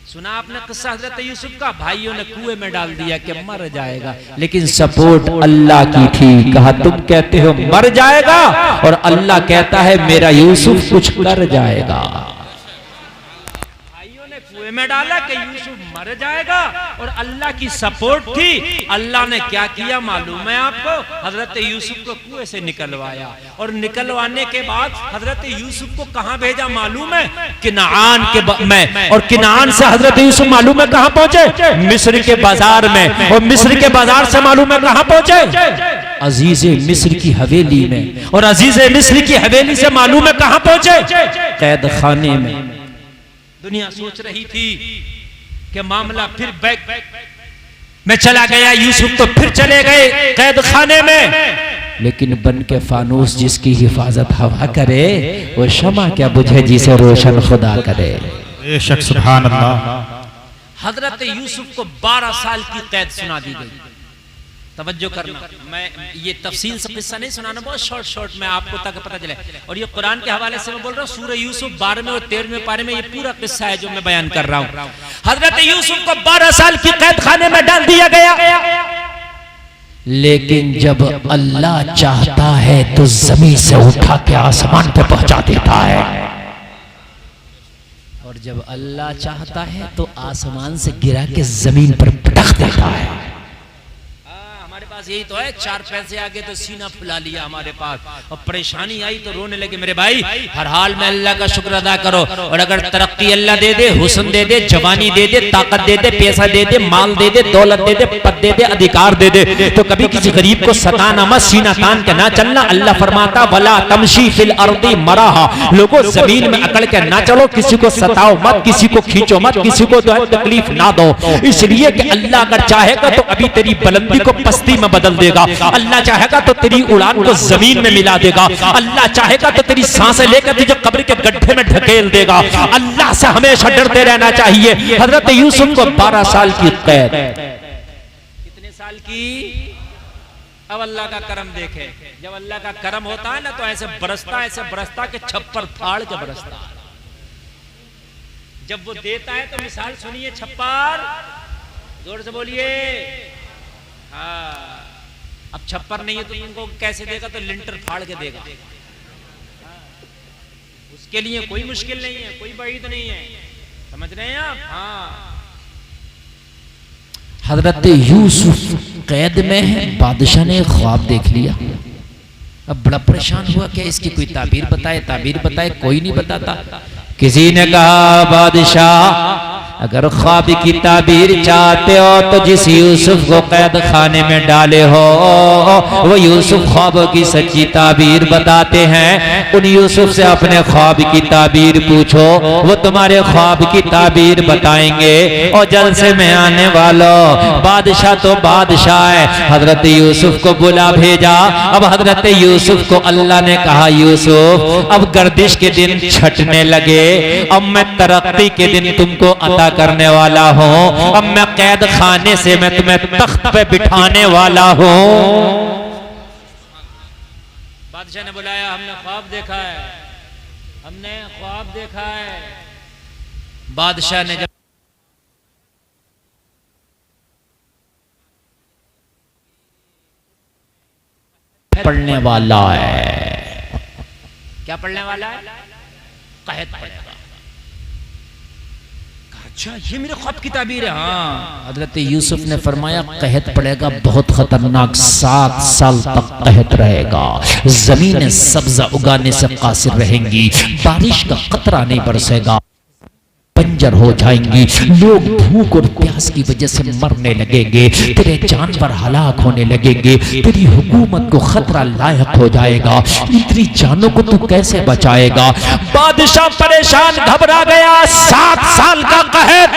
सुना आपने किस्सा हजरत यूसुफ का, भाइयों ने कुएं में डाल दिया कि मर जाएगा, लेकिन सपोर्ट अल्लाह की थी। कहा तुम कहते हो मर जाएगा और अल्लाह कहता है मेरा यूसुफ कुछ कर जाएगा। भाइयों ने कुएं में डाला कि यूसुफ मर जाएगा और अल्लाह की सपोर्ट थी। अल्लाह ने क्या किया मालूम है आपको? हजरत यूसुफ को कुएं से निकलवाया और निकलवाने के बाद हजरत यूसुफ को कहां भेजा मालूम है? किनान में। और किनान से हजरत यूसुफ मालूम है कहां पहुंचे? मिस्र के बाजार में। और मिस्र के बाजार से मालूम है कहां पहुंचे? अजीजे मिस्र की हवेली में। और अजीजे मिस्र की हवेली से मालूम है कहां पहुंचे? कैद खाने में। दुनिया सोच रही थी कि मामला फिर बैक में चला गया, यूसुफ तो फिर चले गए कैद खाने में, लेकिन बन के फानूस जिसकी हिफाजत हवा करे वो शमा क्या बुझे जिसे रोशन खुदा करे। बेशक सुभान अल्लाह। हजरत यूसुफ को 12 साल की कैद सुना दी गई। तवज्जो करना, मैं ये तफसील से किस्सा नहीं सुनाना, बहुत शॉर्ट में आपको तक पता चले। और ये कुरान के हवाले से मैं बोल रहा हूँ, सूरह यूसुफ 12वें और 13वें पारे में ये पूरा किस्सा है जो मैं बयान कर रहा हूँ। हजरत यूसुफ को 12 साल की कैद खाने में डाल दिया गया, लेकिन जब अल्लाह चाहता है तो जमीन से उठा के आसमान पे पहुंचा देता है, और जब अल्लाह चाहता है तो आसमान से गिरा के जमीन पर पटक देता है। यही तो है, 4 पैसे आगे तो सीना फुला लिया हमारे पास, और परेशानी आई तो रोने लगे। मेरे भाई हर हाल में अल्लाह का शुक्र अदा करो, और अगर तरक्की अल्लाह दे दे, हुस्न दे दे, जवानी दे दे, ताकत दे दे, पैसा दे दे, माल दे दे, दौलत दे दे, पद दे दे, अधिकार दे दे, तो कभी किसी गरीब को सताना मत, सीना तान के ना चलना। अल्लाह फरमाता वला तमशी फिल अर्दी मराहा, लोगों जमीन में अकड़ के ना चलो, किसी को सताओ मत, किसी को खींचो मत, किसी को जो है तकलीफ ना दो, इसलिए कि अल्लाह अगर चाहेगा तो अभी तेरी बुलंदी को पस्ती में बदल देगा, अल्लाह चाहेगा तो तेरी उड़ान को जमीन में मिला देगा, अल्लाह चाहेगा तो तेरी सांसें लेकर तुझे कब्र के गड्ढे में ढकेल देगा। अल्लाह से हमेशा डरते रहना चाहिए। हजरत यूसुफ को 12 साल की कैद। कितने साल की? अब अल्लाह का करम देखे, जब अल्लाह का करम होता है ना तो ऐसे बरसता के छप्पर फाड़ के बरसता। जब वो देता है तो मिसाल सुनिए, छप्पर जोर से बोलिए। हाँ, अब छप्पर नहीं है तो इनको कैसे देगा? तो लिंटर फाड़ के देगा। उसके लिए कोई मुश्किल नहीं है, कोई बईद नहीं है, समझ रहे हैं आप? हाँ, हजरत यूसुफ कैद में है, बादशाह ने ख्वाब देख लिया। अब बड़ा परेशान हुआ, क्या इसकी कोई ताबीर बताए, कोई नहीं बताता। किसी ने कहा बादशाह अगर ख्वाब की ताबीर चाहते हो तो जिस यूसुफ को कैद खाने में डाले हो वो यूसुफ ख्वाबों की सच्ची ताबीर बताते हैं। उन यूसुफ से अपने ख्वाब की ताबीर पूछो, वो तुम्हारे ख्वाब की ताबीर बताएंगे। और जलसे में आने वालों, बादशाह तो बादशाह है, हजरत यूसुफ को बुला भेजा। अब हजरत यूसुफ को अल्लाह ने कहा यूसुफ अब गर्दिश के दिन छटने लगे, अब मैं तरक्की के दिन तुमको अता करने वाला हूं, अब मैं कैद खाने से मैं तुम्हें तख्त पे बिठाने वाला हूं। बादशाह ने बुलाया, हमने ख्वाब देखा है। बादशाह ने जब पढ़ने वाला है, क्या पढ़ने वाला है? कहत पढ़ेगा। अच्छा, ये मेरे ख्वाब की ताबीर है। हाँ, हजरत यूसुफ ने फरमाया कहत पड़ेगा, बहुत खतरनाक, 7 साल तक कहत रहेगा, जमीनें सब्जा उगाने से कासिर रहेंगी, बारिश का कतरा नहीं बरसेगा, बंजर हो जाएंगी, लोग भूख और प्यास की वजह से मरने लगेंगे, तेरे जानवर हलाक होने लगेंगे, तेरी हुकूमत को खतरा लायक हो जाएगा, इतनी जानों को तू कैसे बचाएगा? बादशाह परेशान, घबरा गया। 7 साल का कहत,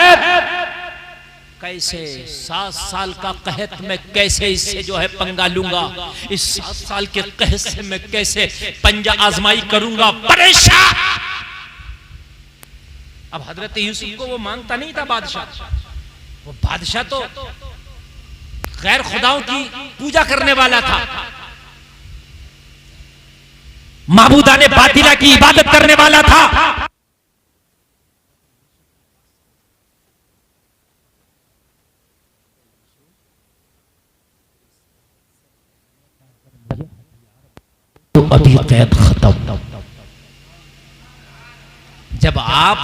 कैसे 7 साल का कहत मैं कैसे इससे जो है पंगा लूंगा, इस 7 साल के कहत से मैं कैसे पंजा आजमाई करूंगा? परेशान। अब हजरत यूसुफ को वो मांगता नहीं था बादशाह, वो बादशाह तो गैर खुदाओं की पूजा करने वाला था, माबूदाने बातिला की इबादत करने वाला था। तो अभी कैद खत्म। जब आप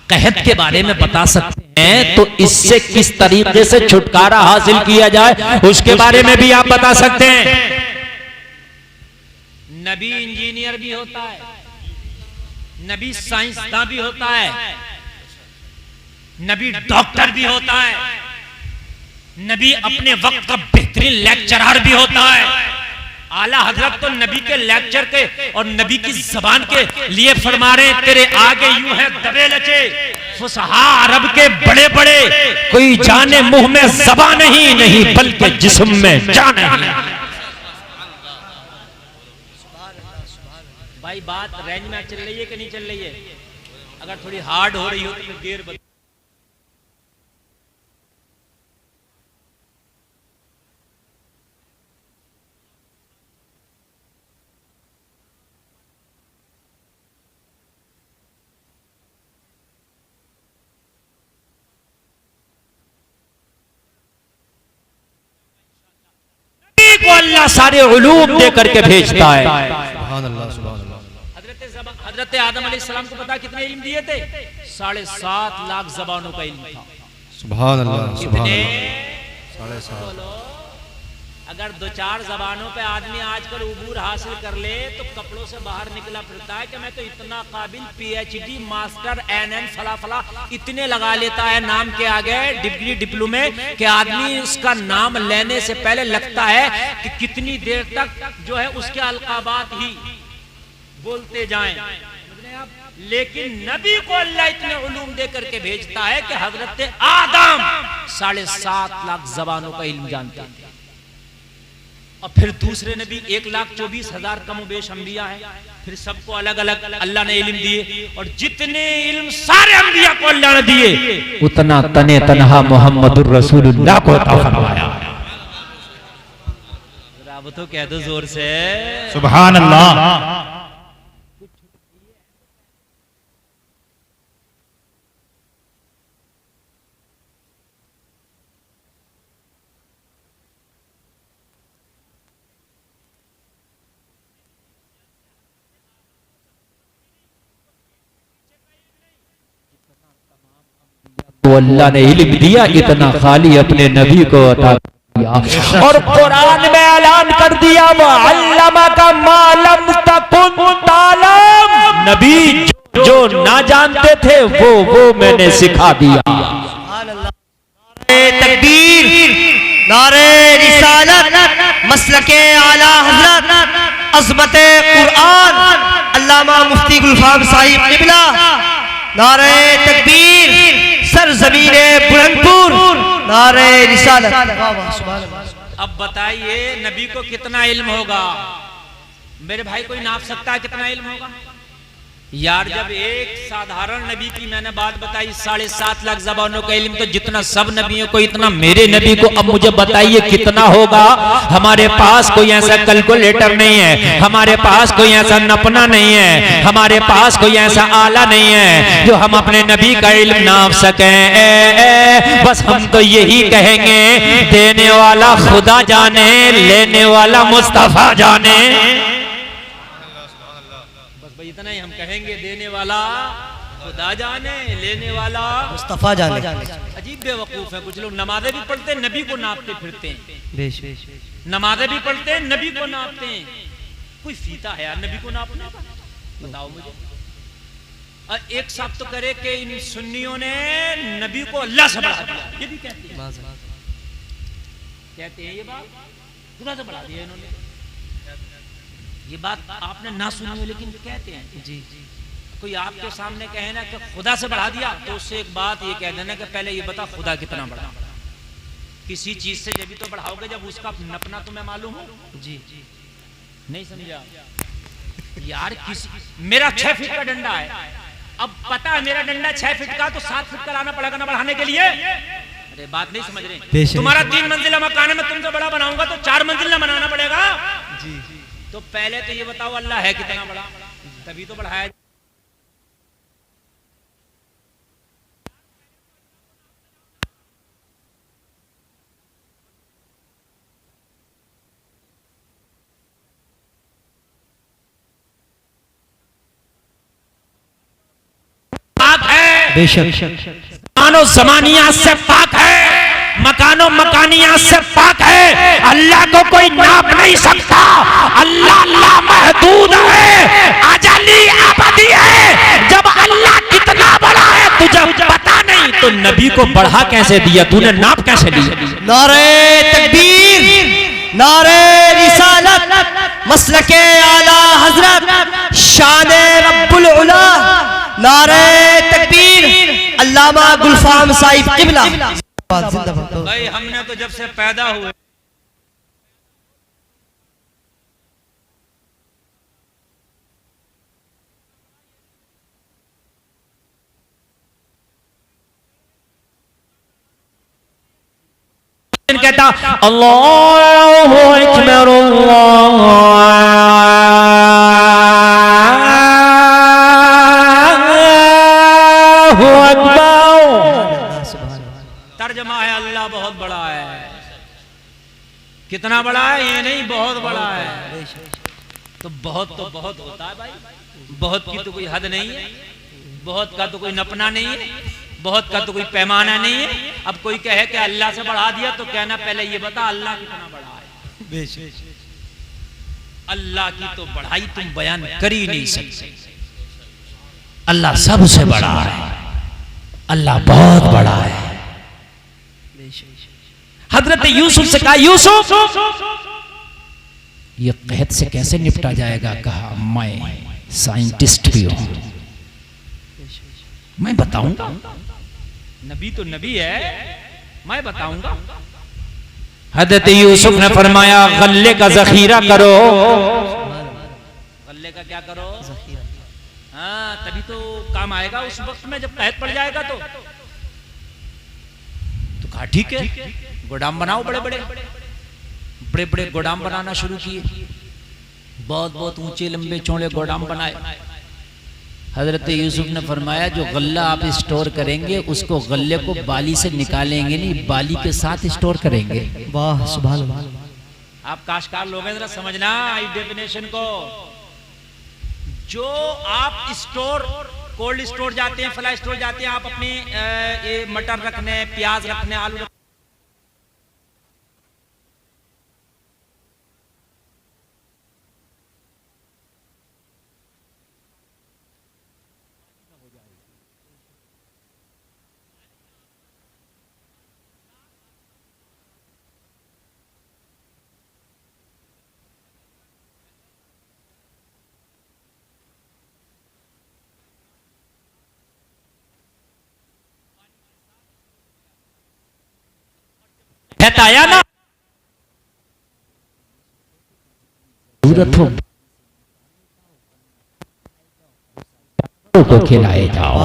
कहत के बारे में बता सकते हैं तो इससे किस तरीके से छुटकारा हासिल किया जाए उसके बारे में भी आप बता सकते हैं। नबी इंजीनियर भी होता है, नबी साइंसदान भी होता है, नबी डॉक्टर भी होता है, नबी अपने वक्त का बेहतरीन लेक्चरर भी होता है। आला हजरत तो नबी के लेक्चर के और नबी की जबान के लिए फरमा रहे तेरे आगे यूं है दबे लचे फुसहा अरब के बड़े बड़े, कोई जाने मुंह में ज़बान नहीं, नहीं बल्कि जिस्म में जान है। भाई बात रेंज में चल रही है कि नहीं चल रही है? अगर थोड़ी हार्ड हो रही हो तो फिर देर को अल्लाह सारे उलूम दे करके भेजता है। हजरत आदम अलैहिस्सलाम को पता कितने इल्म दिए थे? 7.5 लाख ज़बानों का इल्म था। सुभान अल्लाह, सुभान कितने? अल्लाह। 7.5। अगर 2-4 ज़बानों पे आदमी आजकल उबूर हासिल कर ले तो कपड़ों से बाहर निकला फिरता है कि मैं तो इतना काबिल PhD मास्टर NN फला फला इतने लगा लेता है नाम के आगे डिग्री डिप्लोमे कि आदमी उसका नाम लेने से पहले लगता है कि कितनी देर तक जो है उसके अलकाबात ही बोलते जाएं। लेकिन नबी को अल्लाह इतने उलूम दे करके भेजता है कि हजरत आदम 7.5 लाख ज़बानों का इल्म जानते हैं। और फिर दूसरे नबी 1,24,000 कमोबेश अंबिया है, फिर सबको अलग अलग अल्लाह ने इल्म दिए और जितने इल्म सारे अंबिया को अल्लाह ने दिए उतना तने तनहा मोहम्मदुर रसूलुल्लाह को अता फरमाया। अब तो कह दो जोर से सुभान अल्लाह। तो अल्लाह ने इल्म दिया इतना खाली अपने नबी को अता किया और कुरान में ऐलान कर दिया वो अल्लामा का मालम तकुन तालम, नबी जो ना जानते थे वो मैंने सिखा दिया। तकबीर, नारे रिसालत, मसलके आला हज़रत, अज़मते कुरान, अल्लामा मुफ्ती गुलफाम साहिब क़िबला, नारे तकबीर, सरज़मीने बुलंदपुर, नारे रिसालत। अब बताइए नबी को कितना इल्म होगा? मेरे भाई कोई नाप सकता है कितना इल्म होगा? यार जब एक साधारण नबी की मैंने बात बताई 7.5 लाख ज़बानों का इल्म, तो जितना सब नबियों को इतना मेरे नबी को अब मुझे बताइए कितना होगा? हमारे पास कोई ऐसा कैलकुलेटर नहीं है, हमारे पास कोई ऐसा नपना नहीं है, हमारे पास कोई ऐसा आला नहीं है जो हम अपने नबी का इल्म नाप सकें। बस हम तो यही कहेंगे देने वाला खुदा जाने, लेने वाला मुस्तफा जाने। इतना ही हम कहेंगे, देने वाला खुदा जाने, लेने वाला मुस्तफा जाने। अजीब बेवकूफ है कुछ लोग, नमाजें भी पढ़ते हैं नबी को नापते फिरते हैं, नमाजें भी पढ़ते हैं नबी को नापते हैं। कोई फीता है यार नबी को नापने का? बताओ मुझे। और एक साथ तो करे कि इन सुन्नियों ने नबी को अल्लाह से बढ़ा दिया, ये भी कहते हैं ये बात खुदा से बढ़ा दिया इन्होंने। ये बात आपने ना सुनी हो लेकिन कहते हैं जी। कोई आपके सामने कहे ना कि खुदा से बढ़ा दिया तो उससे एक बात ये कह देना कि पहले ये बता खुदा कितना बड़ा। किसी चीज से जब भी तो बढ़ाओगे जब उसका नपना तुम्हें मालूम हो जी। नहीं समझा यार? मेरा 6 फीट का डंडा है, अब पता है मेरा डंडा 6 फीट का, तो 7 फीट का लाना पड़ेगा ना बढ़ाने के लिए। अरे बात नहीं समझ रहे? तुम्हारा 3 मंजिला मकान है, मैं तुमसे बड़ा बनाऊंगा तो 4 मंजिला बनाना पड़ेगा जी। तो पहले तो ये बताओ अल्लाह है कितना बड़ा, तभी तो बढ़ाया। बेशक मानो जमानियात से पाक है, मकानो मकानियात से पाक है। अल्लाह को कोई नाप नहीं सकता। अल्लाह लामहदूद है, अजली अबदी है। जब अल्लाह कितना बड़ा है तुझे पता नहीं, तो नबी को बढ़ा कैसे दिया, तूने नाप कैसे लिया? नारे तकबीर, नारे रिसालत, मसलके आला हजरत, शान रब्बुल उला, नारे तकबीर, अल्लामा गुलफाम साहिब किबला। भाई हमने तो जब से पैदा हुए कहता अल्लाहु अकबर, अल्लाहु अकबर। तर्जमा है अल्लाह बहुत बड़ा है। कितना बड़ा है ये नहीं, बहुत बड़ा है। तो बहुत होता है भाई, बहुत की तो कोई हद नहीं है, बहुत का तो कोई नपना नहीं है, बहुत का तो कोई पैमाना नहीं है। अब कोई कहे कि अल्लाह से बढ़ा दिया तो कहना पहले ये बता अल्लाह कितना बड़ा है। अल्लाह की तो बढ़ाई तुम बयान कर ही नहीं सकते। अल्लाह सबसे बड़ा है, अल्लाह बहुत बड़ा है। हजरत यूसुफ से कहा यूसुफ ये कहत से कैसे निपटा जाएगा? कहा मैं साइंटिस्ट भी हूं, मैं बताऊंगा। नबी तो नबी है, मैं बताऊंगा। हजरत यूसुफ ने फरमाया गल्ले का जखीरा करो। गल्ले का क्या करो? हाँ, तभी तो काम आएगा उस वक्त में जब कहत पड़ जाएगा। तो कहा ठीक है, गोदाम बनाओ। बड़े बड़े गोदाम बनाना शुरू किए। बहुत ऊंचे लंबे चौड़े गोदाम बनाए। हजरत यूसुफ ने फरमाया जो गल्ला आप स्टोर करेंगे उसको गल्ले को बाली से निकालेंगे नहीं, बाली के साथ स्टोर करेंगे। वाह सुभान अल्लाह। आप काश्तकार लोग हैं, जरा समझना इस डेफिनेशन को। जो आप स्टोर, कोल्ड स्टोर जाते हैं, फ्लाई स्टोर जाते हैं, आप अपने ये मटर रखने, प्याज रखने, आलू रखने, आया ना जरूरत हो को खिलाए जाओ।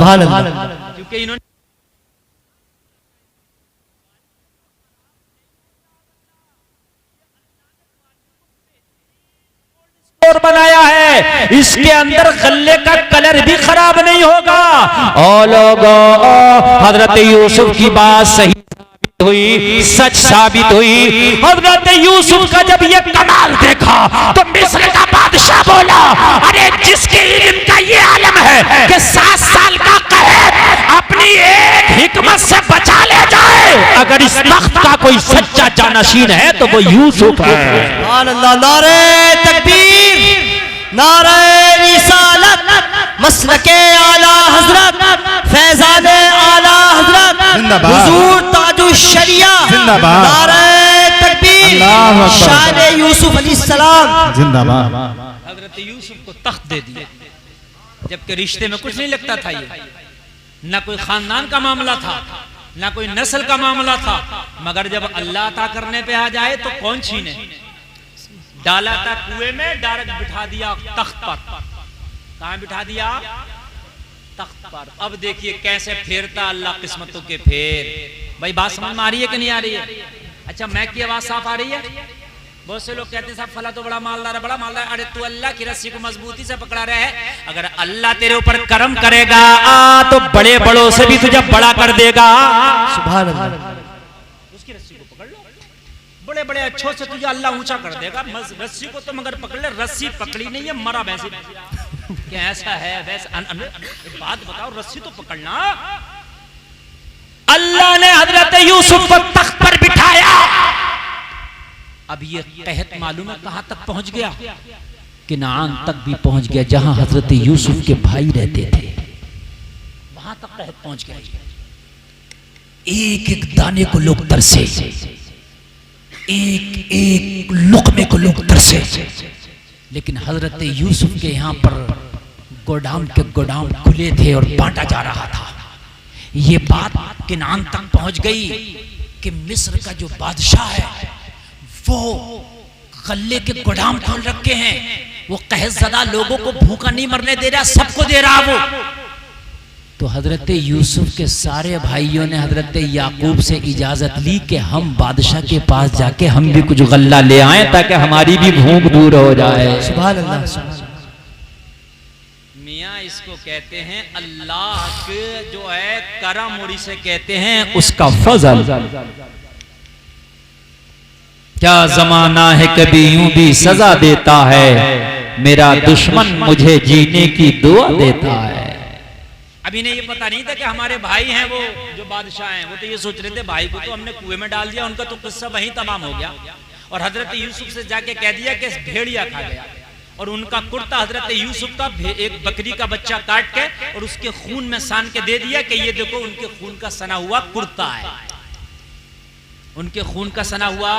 क्योंकि इन्होंने बनाया है, इसके अंदर गल्ले का कलर भी खराब नहीं होगा। ओ लोगों, हजरत यूसुफ की बात सही हुई, सच साबित हुई। हजरत यूसुफ का जब ये कमाल देखा तो मिस्र का बादशाह बोला, अरे जिसके इल्म का ये आलम है कि 7 साल का कहत अपनी एक हिकमत से बचा ले जाए, अगर इस तख्त का कोई सच्चा जानशीन है तो वो यूसुफ है। नारे तकबीर, नारे रिसालत, मसलके आला हजरत, फैजाने आला हजरत, हुजूर ताजुश शरिया, नारे तकबीर, शान यूसुफ अलैहिस्सलाम जिंदाबाद। हजरत यूसुफ को तख्त दे दिया, जबकि रिश्ते में कुछ नहीं लगता था। ये ना कोई खानदान का मामला था, ना कोई नस्ल का मामला था, मगर जब अल्लाह अता करने पे आ जाए तो कौन छीने। डाला था कुएं में, डायरेक्ट बिठा दिया तख्त पर। कहां बिठा दिया? तख्त पर। अब देखिए कैसे फेरता अल्लाह किस्मतों के फेर। भाई बात समझ में आ रही है कि नहीं आ रही है? अच्छा मैं की आवाज साफ आ रही है? बहुत से लोग कहते हैं साहब फला तो बड़ा मालदार है, बड़ा मालदार। अरे तू अल्लाह की रस्सी को मजबूती से पकड़ा रहे है। अगर अल्लाह तेरे ऊपर करम करेगा तो बड़े बड़ों से भी तुझे बड़ा कर देगा। सुभान अल्लाह। उसकी रस्सी को पकड़ लो, बड़े बड़े अच्छों से तुझे अल्लाह ऊंचा कर देगा। रस्सी को तो मगर पकड़ ले, रस्सी पकड़ी नहीं है मरा भैंसी। क्या ऐसा है वैसा? बात बताओ, रस्सी तो पकड़ना। अल्लाह ने हजरत यूसुफ को तख्त पर बिठाया। अब ये कहत मालूम है कहां तक पहुंच गया? किनान तक भी पहुंच गया, जहां हजरत यूसुफ के भाई रहते थे वहां तक कहत पहुंच गया। एक एक दाने को लोग तरसे, एक एक लुकमे को लोग तरसे, लेकिन हजरत यूसुफ के यहां पर गोदाम के गोदाम खुले थे और बांटा जा रहा था। ये बात किनान तक पहुंच गई कि मिस्र का जो बादशाह है वो गल्ले के गोदाम खोल रखे हैं। वो कहज़दा लोगों को भूखा नहीं मरने दे रहा, सबको दे रहा वो। तो हजरत यूसुफ के सारे भाइयों ने हजरत याकूब से इजाजत ली कि हम बादशाह के पास जाके हम भी कुछ गल्ला ले आए ताकि हमारी भी भूख दूर हो जाए। सुभान अल्लाह। मियाँ इसको कहते हैं अल्लाह के जो है करम, और इसे कहते हैं उसका फजल। क्या जमाना है कभी यूं भी सजा देता है, मेरा दुश्मन मुझे जीने की दुआ देता है। अभी इन्हें ये पता नहीं था कि हमारे भाई हैं वो जो बादशाह हैं। वो तो ये सोच रहे थे भाई को तो हमने कुएं में डाल दिया, उनका तो किस्सा वहीं तमाम हो गया। और हजरत यूसुफ से जाके कह दिया कि भेड़िया खा गया। और उनका कुर्ता हजरत यूसुफ का एक बकरी का बच्चा काट के और उसके खून में सान के दे दिया कि ये देखो उनके खून का सना हुआ कुर्ता है, उनके खून का सना हुआ।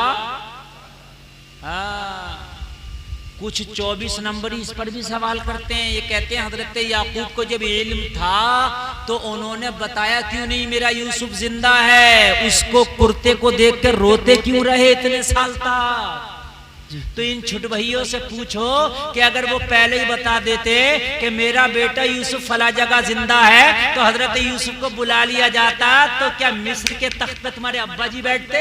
कुछ 24 नंबर इस पर भी सवाल करते हैं। ये कहते हैं हजरत याकूब को जब इल्म था तो उन्होंने बताया क्यों नहीं मेरा यूसुफ जिंदा है? उसको कुर्ते को देख कर रोते क्यों रहे इतने साल तक? तो इन छुट भैयों से पूछो कि अगर वो पहले ही बता देते कि मेरा बेटा यूसुफ फला जगह जिंदा है तो हजरत यूसुफ को बुला लिया जाता, तो क्या मिस्र के तख्त पे तुम्हारे अब्बा जी बैठते?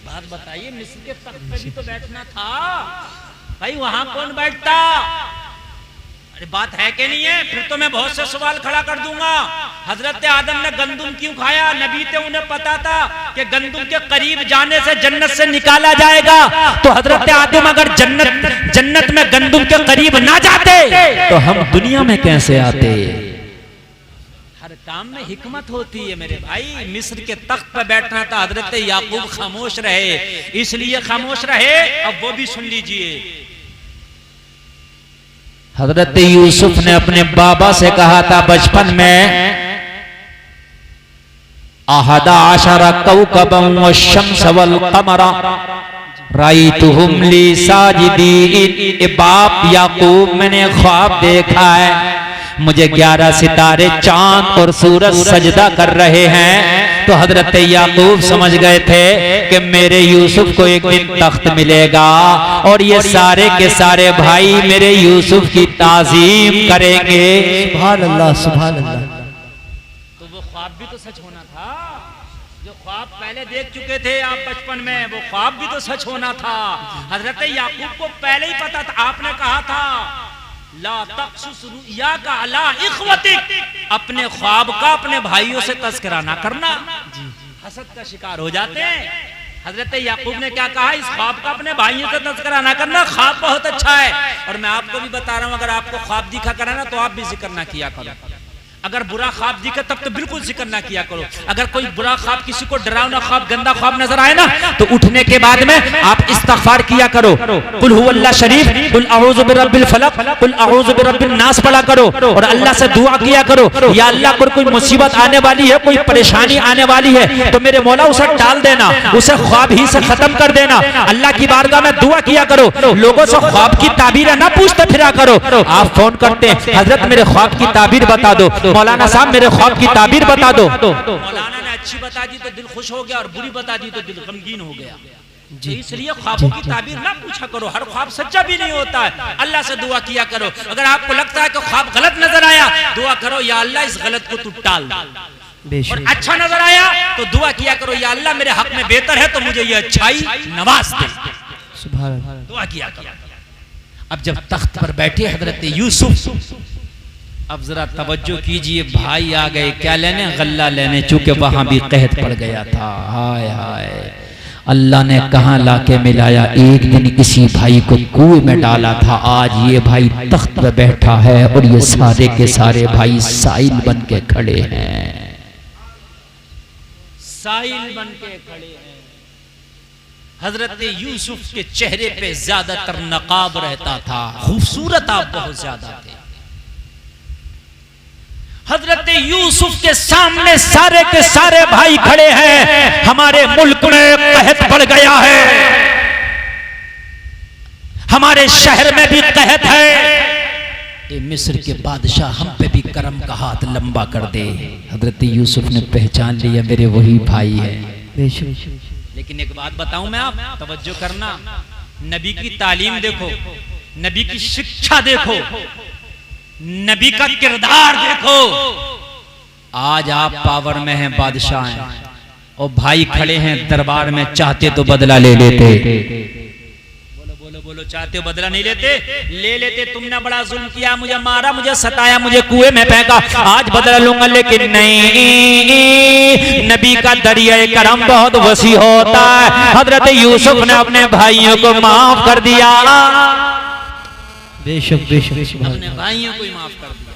बात बताइए, मिस्र के तख्त पे भी तो बैठना था भाई, वहां कौन बैठता? अरे बात है कि नहीं है? फिर तो मैं बहुत से सवाल खड़ा कर दूंगा। हजरत आदम ने गंदुम क्यों खाया? नबी थे, उन्हें पता था कि गंदुम के करीब जाने से जन्नत से निकाला जाएगा। तो हजरत आदम अगर जन्नत में गंदुम के करीब ना जाते तो हम दुनिया में कैसे आते? हर काम में हिकमत होती है मेरे भाई। मिस्र के तख्त पर बैठना था, हजरत याकूब खामोश रहे, इसलिए खामोश रहे। अब वो भी सुन लीजिए। हजरत यूसुफ ने अपने बाबा से कहा था बचपन में, अहदा आशरा कौकबम वश्शम्स वल कमरा रायतुहुम ली साजिदीन। बाप याकूब, मैंने ख्वाब देखा है, मुझे 11 सितारे चांद और सूरज सजदा कर रहे हैं। तो हजरत याकूब समझ गए थे कि मेरे यूसुफ को एक दिन तख्त मिलेगा और ये सारे के सारे भाई मेरे यूसुफ की ताजीम करेंगे। सुभान अल्लाह, सुभान अल्लाह। तो वो ख्वाब भी तो सच होना था, जो ख्वाब पहले देख चुके थे आप बचपन में, वो ख्वाब भी तो सच होना था। हजरत याकूब को पहले ही पता था। आपने कहा था ला तक़सुस रुया का अला इख्वतिक, अपने ख्वाब का अपने भाइयों से तज़किरा ना करना, हसद का शिकार हो जाते हैं। हजरत याकूब ने क्या कहा? इस ख्वाब का अपने भाइयों से तज़किरा ना करना, ख्वाब बहुत अच्छा है। और मैं आपको भी बता रहा हूं, अगर आपको ख्वाब दिखा करा ना तो आप भी जिक्र ना किया करो। अगर बुरा ख्वाब दिखे तब तो बिल्कुल जिक्र ना किया करो। अगर कोई बुरा ख्वाब, किसी को डरावना ख्वाब, गंदा ख्वाब नजर आए ना तो उठने के बाद में आप इस्तिग़फ़ार किया करो। कुल हुवल्लाह शरीफ, कुल अऊज़ु बिरब्बिल फलक, कुल अऊज़ु बिरब्बिन नास पढ़ा करो और अल्लाह से दुआ किया करो, या अल्लाह पर कोई मुसीबत आने वाली है, कोई परेशानी आने वाली है तो मेरे मौला उसे टाल देना, उसे ख्वाब ही से खत्म कर देना। अल्लाह की बारगाह में दुआ किया करो। लोगों से ख्वाब की ताबीर ना पूछते फिरा करो। आप फोन करते हैं, हजरत मेरे ख्वाब की ताबीर बता दो, मौलाना साहब मेरे ख्वाब की ताबीर बता दो। मौलाना ने अच्छी बता दी तो दिल खुश हो गया और बुरी बता दी तो दिल गमगीन हो गया। इसलिए ख्वाबों की ताबीर ना पूछा करो, हर ख्वाब सच्चा भी नहीं होता है। अल्लाह से दुआ किया करो। अगर आपको लगता है कि ख्वाब गलत नजर आया, दुआ करो या अल्लाह इस गलत को तू टाल दे, बेशक। और अच्छा नजर आया तो दुआ किया करो, या अल्लाह मेरे हक में बेहतर है तो मुझे ये अच्छाई नवाज दे, सुभान अल्लाह। दुआ किया करो। अब जब तख्त पर बैठे हजरत यूसुफ, अब जरा तवज्जो कीजिए, भाई आ गए क्या लेने, गल्ला लेने, चूंकि वहां भी कहत पड़ गया था। हाय हाय, अल्लाह ने कहाँ लाके मिलाया, एक दिन किसी भाई को कुएं में डाला था, आज ये भाई तख्त पे बैठा है और ये सारे के सारे भाई साइल बन के खड़े हैं, साइल बन के खड़े हैं। हजरत यूसुफ के चेहरे पे ज्यादातर नकाब रहता था, खूबसूरत आप बहुत ज्यादा थे। हजरत यूसुफ के सामने सारे के सारे भाई खड़े हैं, हमारे मुल्क में कहत पड़ गया है, हमारे शहर में भी कहत है, ये मिस्र के बादशाह हम पे भी करम का हाथ लंबा कर दे। हजरत यूसुफ ने पहचान लिया मेरे वही भाई है। लेकिन एक बात बताऊं मैं, आप तवज्जो करना, नबी की तालीम देखो, नबी की शिक्षा देखो, नबी का किरदार देखो। आज आप पावर में हैं, बादशाह हैं, और भाई खड़े हैं दरबार में, चाहते तो बदला ले लेते। बोलो बोलो बोलो, चाहते हो बदला नहीं लेते? ले लेते। तुमने बड़ा जुल्म किया, मुझे मारा, मुझे सताया, मुझे कुएं में फेंका, आज बदला लूंगा। लेकिन नहीं, नबी का दरिया करम बहुत वसी होता है। हजरत यूसुफ ने अपने भाइयों को माफ कर दिया, बेशक बेशक, अपने भाइयों को ही माफ कर दिया।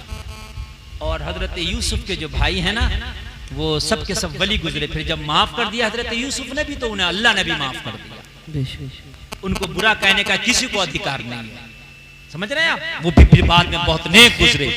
और हजरत यूसुफ के जो भाई हैं ना, वो सब के सब वली गुजरे। फिर जब माफ कर दिया हजरत यूसुफ ने भी, तो उन्हें अल्लाह ने भी माफ कर दिया। उनको बुरा कहने का किसी को अधिकार नहीं है, समझ रहे हैं आप? वो भी बाद में बहुत नेक गुजरे,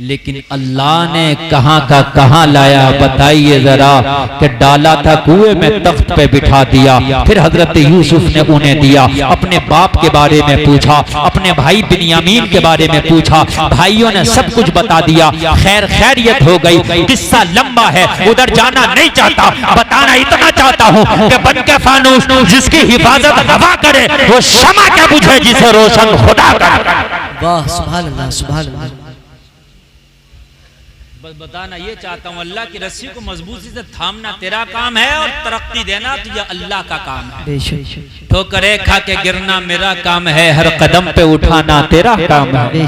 लेकिन अल्लाह ने कहां का कहां लाया, बताइए जरा। कि डाला था कुएं में, तख्त पे बिठा दिया, फिर हजरत यूसुफ ने उन्हें दिया। अपने बाप के बारे में पूछा, अपने भाई बिन्यामीन के बारे में पूछा, भाइयों ने सब कुछ बता दिया। खैर खैरियत हो गई। किस्सा लंबा है, उधर जाना नहीं चाहता, बताना इतना चाहता हूँ कि बन के फानूस जिसकी हिफाजत हवा करे, वो शमा क्या बुझे जिसे रोशन खुदा करे। वाह, सुभान अल्लाह, सुभान अल्लाह। बस बताना ये चाहता हूँ, अल्लाह की रस्सी को मजबूती से थामना तेरा काम है, और तरक्की देना तो ये अल्लाह का काम है। ठोकरे खा के गिरना मेरा काम है, हर कदम पे उठाना तेरा काम है।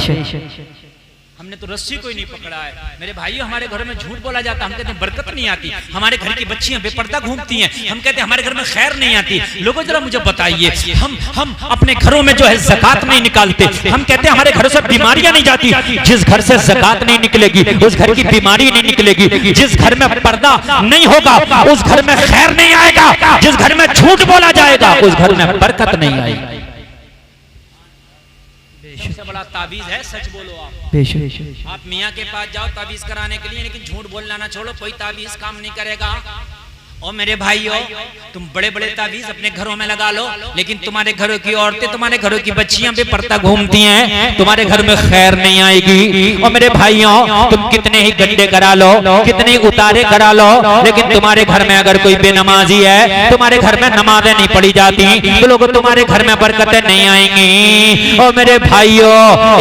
हमने तो रस्सी को ही नहीं पकड़ा है। मेरे भाइयों, हमारे घर में झूठ बोला जाता है, हम कहते हैं बरकत नहीं आती। हमारे घर की बच्चियां बेपर्दा घूमती हैं, हम कहते हैं हमारे घर में खैर नहीं आती। लोगों जरा मुझे बताइए, हम अपने घरों में जो है ज़कात नहीं निकालते, हम कहते हैं हमारे घरों से बीमारियां नहीं जाती। जिस घर से ज़कात नहीं निकलेगी उस घर की बीमारी नहीं निकलेगी। जिस घर में पर्दा नहीं होगा उस घर में खैर नहीं आएगा। जिस घर में झूठ बोला जाएगा उस घर में बरकत नहीं आएगी। सबसे बड़ा ताबीज है सच बोलो। आप मियाँ के पास जाओ ताबीज कराने के लिए, लेकिन झूठ बोलना ना छोड़ो, कोई ताबीज काम नहीं करेगा। और मेरे भाइयों, तुम बड़े बड़े ताबीज अपने घरों में लगा लो, लेकिन तुम्हारे घरों की औरतें, तुम्हारे घरों की बच्चियां बेपर्दा घूमती हैं, तुम्हारे घर में खैर नहीं आएगी। और मेरे भाइयों, तुम कितने ही गड्ढे करा लो, कितने ही उतारे करा लो, लेकिन तुम्हारे घर में अगर कोई बेनमाजी है, तुम्हारे घर में नमाजें नहीं पढ़ी जाती, तो लोगों तुम्हारे घर में बरकतें नहीं आएंगी। और मेरे भाइयों,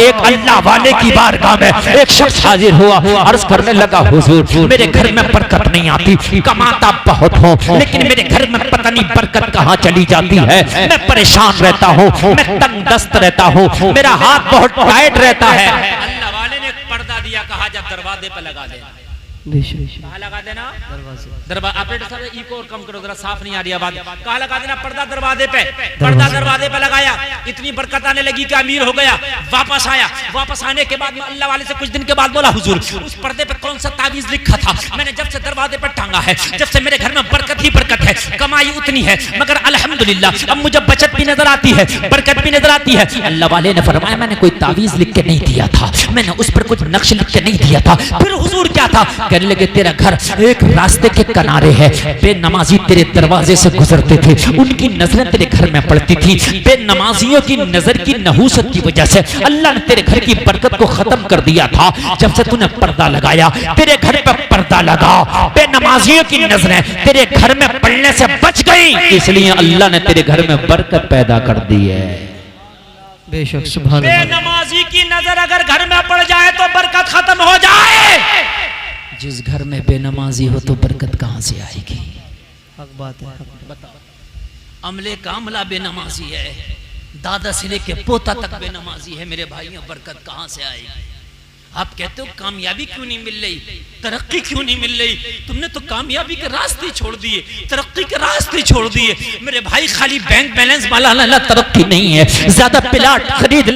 एक अल्लाह वाले की बारगाह में एक शख्स हाजिर हुआ, अर्ज करने लगा, हुजूर मेरे घर में बरकत नहीं आती, कमाता बहुत हूँ, लेकिन मेरे घर में पता नहीं बरकत कहाँ चली जाती है। मैं परेशान रहता हूँ, मैं तंगदस्त रहता हूँ, मेरा हाथ बहुत टाइट रहता है। अल्लाह वाले ने पर्दा दिया, कहा जब दरवाजे पे लगा देना। कहाँ लगा देना? दरवाजे। ऑपरेटर साहब इको और कम करो, जरा साफ नहीं आ रही आवाज। कहाँ लगा देना? पर्दा दरवाजे पे। पर्दा दरवाजे पे लगाया, इतनी बरकत आने लगी कि अमीर हो गया। वापस आया, वापस आने के बाद में अल्लाह वाले से कुछ दिन के बाद बोला, हुजूर उस पर्दे पे कौन सा ताबीज लिखा था, मैंने जब से दरवाजे पे टांगा है, जब से मेरे घर में बरकत ही बरकत है, कमाई उतनी है, मगर अल्हम्दुलिल्लाह अब मुझे बचत भी नजर आती है, बरकत भी नजर आती है। अल्लाह वाले ने फरमाया, मैंने कोई ताबीज लिख के नहीं दिया था, मैंने उस पर कुछ नक्श लिख के नहीं दिया था। फिर हुजूर क्या था? कहने लगे, तेरा घर एक रास्ते के किनारे है, बेनमाजी तेरे दरवाजे से गुजरते थे, उनकी नजरें तेरे घर में पड़ती थी। बेनमाजियों की नजर की नहूसत की वजह से अल्लाह ने तेरे घर की बरकत को खत्म कर दिया था। जब से तूने पर्दा लगाया, तेरे घर पर पर्दा लगा, बेनमाजियों की नजरें तेरे घर में पड़ने से बच गई, इसलिए अल्लाह ने तेरे घर में बरकत पैदा कर दी है। बेशक, सुभान अल्लाह। बेनमाजी की नजर अगर घर में पड़ जाए तो बरकत खत्म हो जाए। जिस घर में बेनमाजी हो तो बरकत कहाँ से आएगी? हक बात है। बताओ, अमले का अमला बेनमाजी है, दादा से लेके पोता तक बेनमाजी है, मेरे भाइयों बरकत कहाँ से आएगी? आप कहते हो कामयाबी क्यों नहीं मिल रही, तरक्की क्यों नहीं मिल रही? तुमने तो कामयाबी के रास्ते छोड़ दिए, तरक्की के रास्ते छोड़ दिए। मेरे भाई खाली बैंक बैलेंस वाला तरक्की नहीं है, ज्यादा प्लाट खरीद